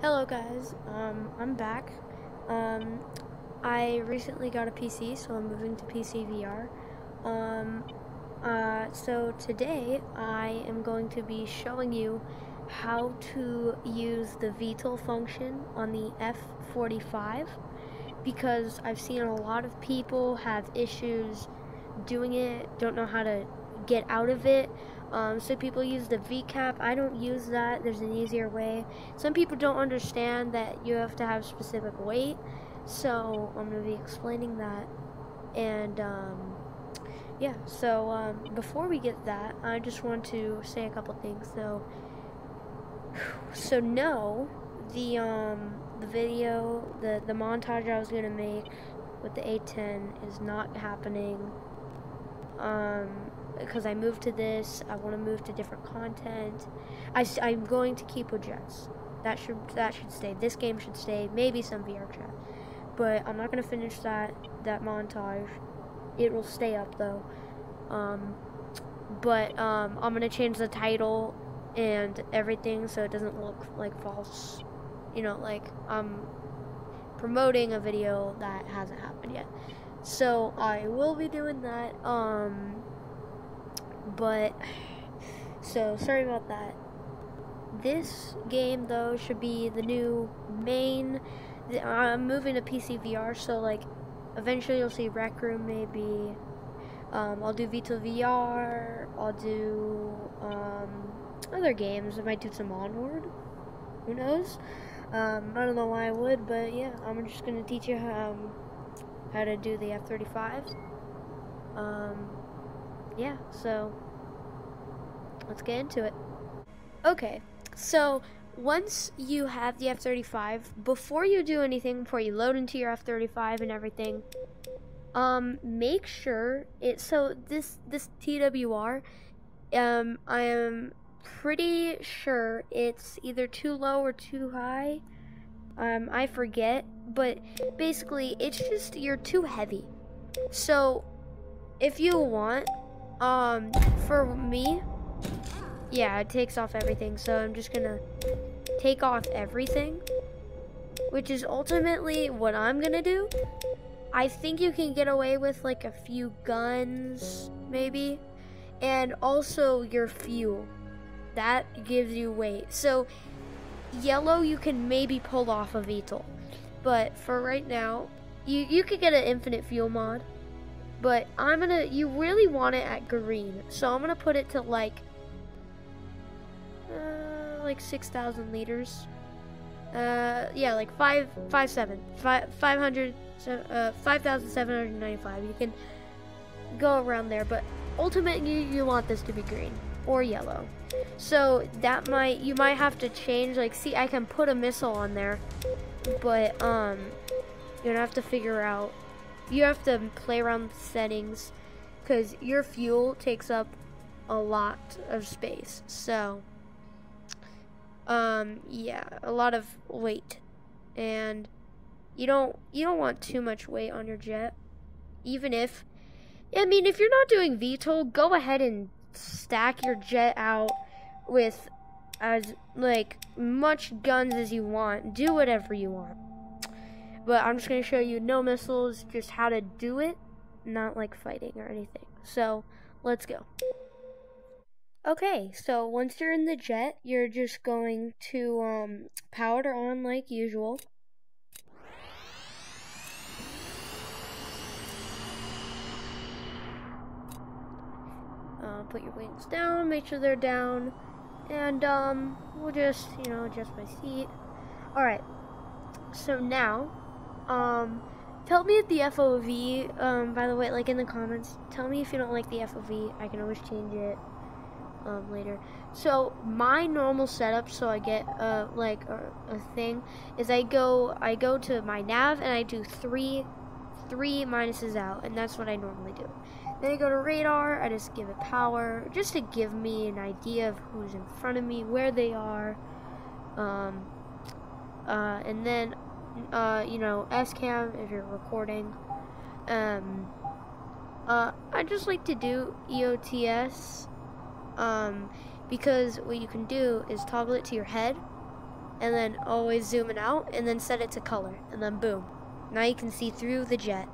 Hello guys, I'm back. I recently got a PC, so I'm moving to PC VR. So today I am going to be showing you how to use the VTOL function on the F-45 because I've seen a lot of people have issues doing it, don't know how to get out of it. So people use the VCAP. I don't use that. There's an easier way. Some people don't understand that you have to have specific weight. So I'm going to be explaining that. And yeah, so before we get that, I just want to say a couple things. So no, the video, the montage I was going to make with the A10 is not happening. Because I moved to this, I want to move to different content. I'm going to keep with jets. That should stay. This game should stay. Maybe some VR chat, but I'm not gonna finish that montage. It will stay up though. I'm gonna change the title and everything so it doesn't look like false. You know, like I'm promoting a video that hasn't happened yet. So I will be doing that. So sorry about that. This game though should be the new main. I'm moving to PC VR, so like eventually you'll see Rec Room maybe. I'll do VTOL VR. I'll do other games. I might do some Onward. Who knows? I don't know why I would, but yeah, I'm just gonna teach you how to do the F-35. Yeah, so let's get into it. Okay, so once you have the F-35, before you do anything, before you load into your F-35 and everything, make sure so this TWR, I am pretty sure it's either too low or too high. I forget, but basically it's just you're too heavy. So if you want, for me, yeah, it takes off everything, so I'm just gonna take off everything, which is ultimately what I'm gonna do. I think you can get away with like a few guns, maybe, and also your fuel. That gives you weight. So yellow you can maybe pull off a VTOL, but for right now, you could get an infinite fuel mod. But you really want it at green, so I'm gonna put it to like 6,000 liters. Yeah, like 5,795. You can go around there, but ultimately you want this to be green or yellow. So you might have to change. Like, see, I can put a missile on there, but you're gonna have to figure out. You have to play around with settings because your fuel takes up a lot of space. So, yeah, a lot of weight, and you don't want too much weight on your jet. Even if, I mean, if you're not doing VTOL, go ahead and stack your jet out with as like much guns as you want. Do whatever you want. But I'm just going to show you no missiles, just how to do it, not like fighting or anything. So, let's go. Okay, so once you're in the jet, you're just going to power it on like usual. Put your wings down, make sure they're down, and we'll just, adjust my seat. Alright, so now, tell me if the FOV, by the way, like in the comments, tell me if you don't like the FOV. I can always change it later. So my normal setup, so I get like a thing, is I go to my nav and I do three minuses out, and that's what I normally do. Then I go to radar, I just give it power, just to give me an idea of who's in front of me, where they are, and then S-cam if you're recording. I just like to do EOTS, because what you can do is toggle it to your head, and then always zoom it out, and then set it to color, and then boom. Now you can see through the jet.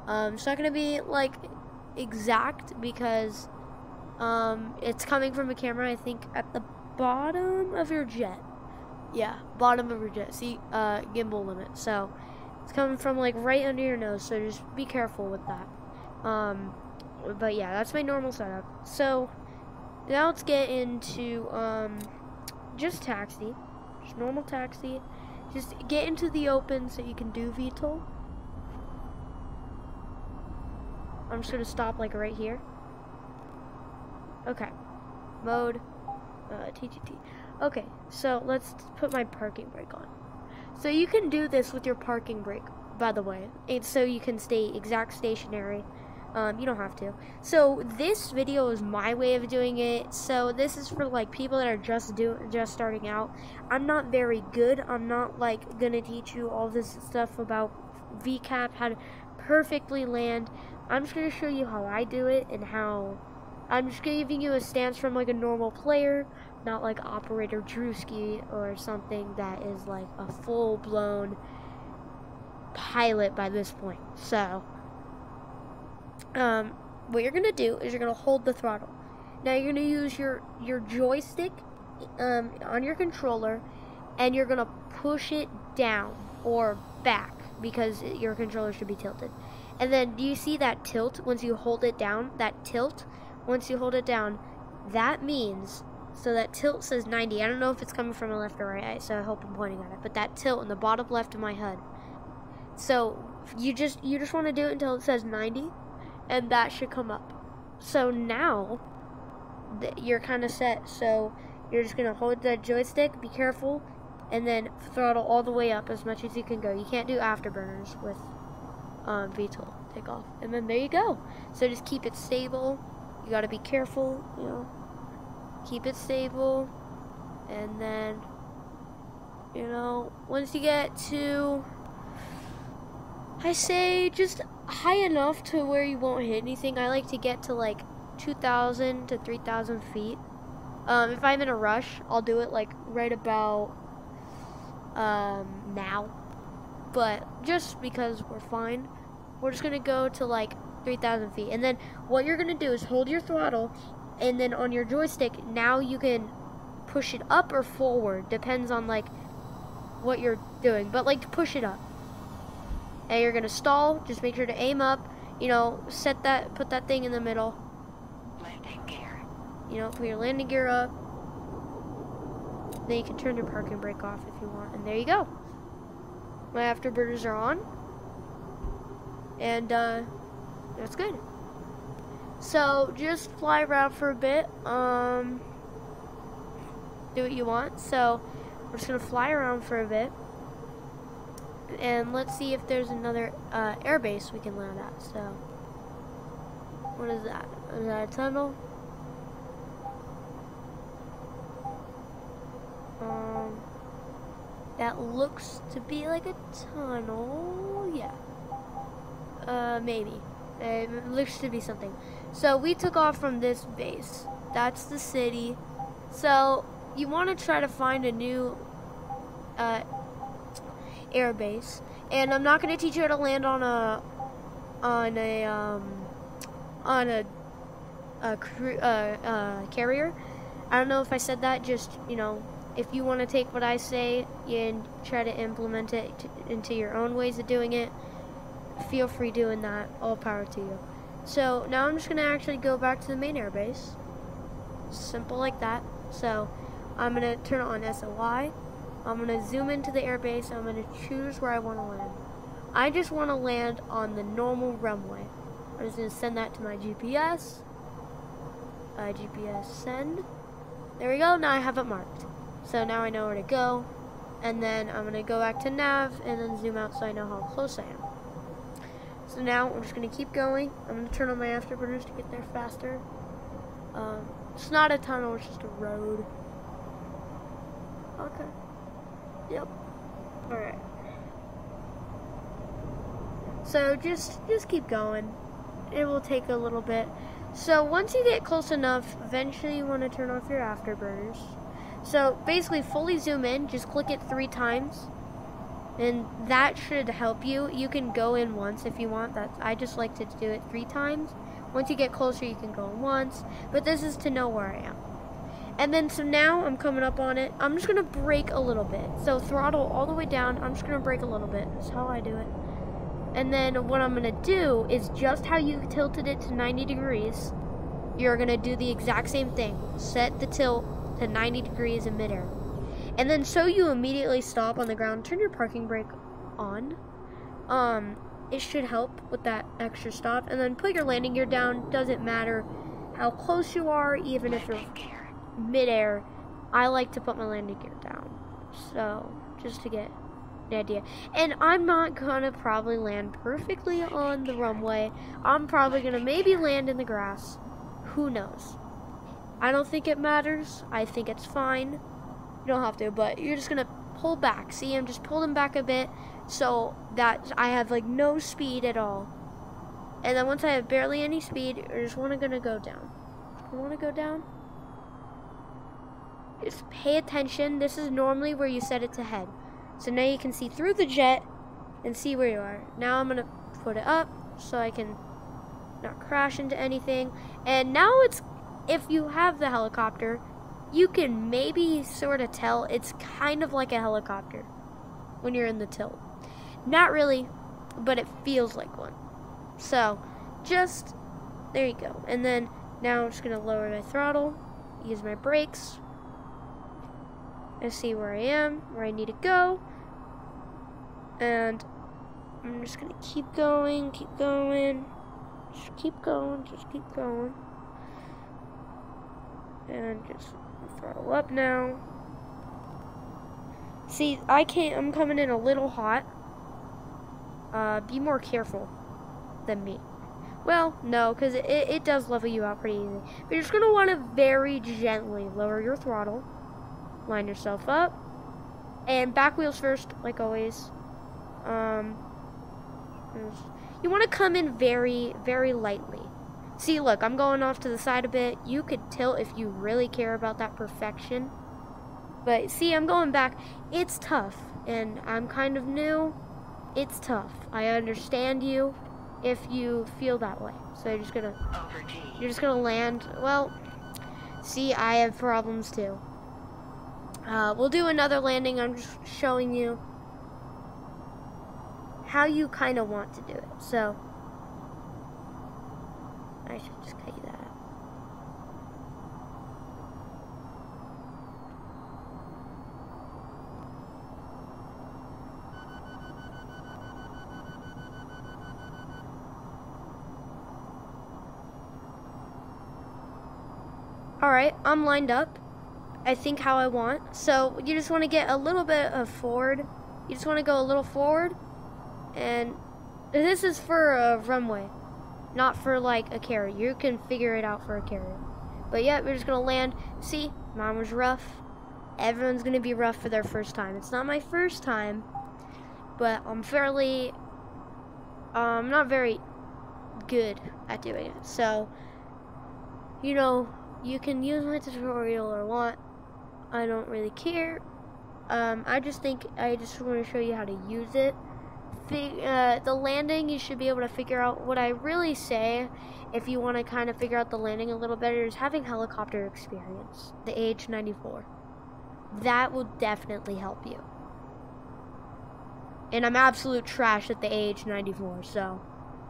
It's not gonna be like exact because it's coming from a camera, I think, at the bottom of your jet. Yeah, bottom of your jet. See, gimbal limit. So it's coming from like right under your nose. So just be careful with that. But yeah, that's my normal setup. So now let's get into just taxi, just normal taxi. Just get into the open so you can do VTOL. I'm just gonna stop like right here. Okay, mode, TGT. Okay, so let's put my parking brake on. So you can do this with your parking brake, by the way. It's so you can stay exact stationary. You don't have to. So this video is my way of doing it. So this is for like people that are just starting out. I'm not very good. I'm not like gonna teach you all this stuff about VCAP, how to perfectly land. I'm just gonna show you how I do it and how I'm just giving you a stance from like a normal player, not like Operator Drewski or something that is like a full-blown pilot by this point. So what you're gonna do is you're gonna hold the throttle. Now you're gonna use your joystick on your controller, and you're gonna push it down or back because your controller should be tilted. And then do you see that tilt once you hold it down? That tilt, once you hold it down, that means, so that tilt says 90. I don't know if it's coming from a left or right eye, so I hope I'm pointing at it. But that tilt in the bottom left of my HUD. So you just want to do it until it says 90, and that should come up. So now you're kind of set. So you're just gonna hold the joystick, be careful, and then throttle all the way up as much as you can go. You can't do afterburners with VTOL takeoff. And then there you go. So just keep it stable. You gotta be careful, you know. Keep it stable, and then, you know, once you get to, I say just high enough to where you won't hit anything. I like to get to like 2,000 to 3,000 feet. If I'm in a rush, I'll do it like right about now. But just because we're fine, we're just gonna go to like 3,000 feet. And then what you're gonna do is hold your throttle, and then on your joystick, now you can push it up or forward, depends on like what you're doing, but like push it up. And you're gonna stall, just make sure to aim up, you know, put that thing in the middle. Landing gear. You know, put your landing gear up. Then you can turn your parking brake off if you want, and there you go. My afterburners are on. And that's good. So just fly around for a bit, do what you want. So we're just gonna fly around for a bit, and let's see if there's another airbase we can land at. So what is that? Is that a tunnel? That looks to be like a tunnel. Yeah. Maybe. It looks to be something. So we took off from this base. That's the city. So you want to try to find a new air base. And I'm not going to teach you how to land on a carrier. I don't know if I said that. Just, you know, if you want to take what I say and try to implement it into your own ways of doing it, feel free doing that. All power to you. So now I'm just gonna actually go back to the main airbase. Simple like that. So I'm gonna turn on SOI. I'm gonna zoom into the airbase. I'm gonna choose where I want to land. I just want to land on the normal runway. I'm just gonna send that to my GPS. GPS send. There we go. Now I have it marked. So now I know where to go. And then I'm gonna go back to nav and then zoom out so I know how close I am. So now I'm just going to keep going. I'm going to turn on my afterburners to get there faster. It's not a tunnel, it's just a road. Okay. Yep. Alright. So just keep going. It will take a little bit. So once you get close enough, eventually you want to turn off your afterburners. So basically fully zoom in, just click it 3 times. And that should help you. You can go in once if you want. I just like to do it 3 times. Once you get closer, you can go in once. But this is to know where I am. And then, so now I'm coming up on it. I'm just going to brake a little bit. So throttle all the way down. I'm just going to brake a little bit. That's how I do it. And then what I'm going to do is just how you tilted it to 90 degrees. You're going to do the exact same thing. Set the tilt to 90 degrees in midair. And then so you immediately stop on the ground, turn your parking brake on. It should help with that extra stop. And then put your landing gear down. Doesn't matter how close you are, even if you're midair. I like to put my landing gear down. So, just to get an idea. And I'm not gonna probably land perfectly on the runway. I'm probably gonna maybe land in the grass. Who knows? I don't think it matters. I think it's fine. You don't have to, but you're just gonna pull back. See, I'm just pulling back a bit so that I have like no speed at all. And then once I have barely any speed, I just gonna go down. I wanna go down. Just pay attention. This is normally where you set it to head. So now you can see through the jet and see where you are. Now I'm gonna put it up so I can not crash into anything. And now it's, if you have the helicopter, you can maybe sort of tell it's kind of like a helicopter when you're in the tilt. Not really, but it feels like one. So, just, there you go. And then, now I'm just going to lower my throttle, use my brakes, and see where I am, where I need to go. And I'm just going to keep going, just keep going. And just throttle up now. See, I'm coming in a little hot. Be more careful than me. Well, no, because it does level you out pretty easy. But you're just going to want to very gently lower your throttle. Line yourself up. And back wheels first, like always. You want to come in very, very lightly. See, look, I'm going off to the side a bit. You could tilt if you really care about that perfection. But see, I'm going back. It's tough, and I'm kind of new. It's tough. I understand you if you feel that way. So you're just gonna land. Well, see, I have problems too. We'll do another landing. I'm just showing you how you kind of want to do it. So I should just cut you that out. Alright, I'm lined up. I think how I want. So you just want to get a little bit of forward. You just want to go a little forward. And this is for a runway, not for like a carrier. You can figure it out for a carrier. But yeah, we're just gonna land. See, mine was rough. Everyone's gonna be rough for their first time. It's not my first time, but I'm fairly, not very good at doing it. So, you know, you can use my tutorial or what. I don't really care. I just want to show you how to use it. The landing, you should be able to figure out what I really say. If you want to kind of figure out the landing a little better, is having helicopter experience, the AH-94. That will definitely help you. And I'm absolute trash at the AH-94, so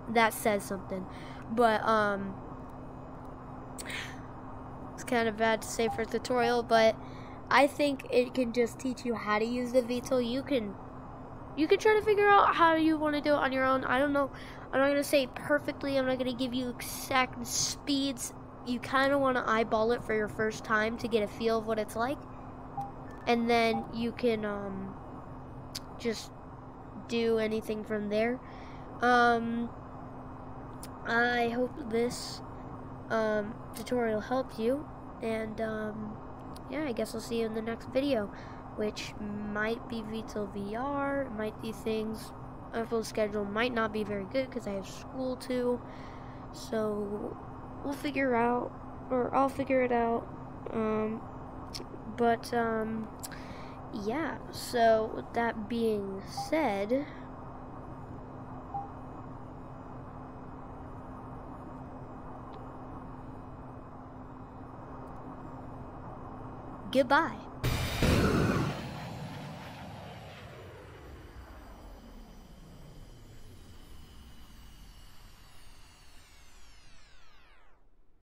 that says something. But it's kind of bad to say for a tutorial, but I think it can just teach you how to use the VTOL. You can try to figure out how you want to do it on your own. I don't know. I'm not going to say perfectly. I'm not going to give you exact speeds. You kind of want to eyeball it for your first time to get a feel of what it's like. And then you can just do anything from there. I hope this tutorial helped you. And yeah, I guess I'll see you in the next video, which might be VTOL VR, might be things. My full schedule might not be very good because I have school too. So we'll figure out, or I'll figure it out. But, yeah, so with that being said, goodbye.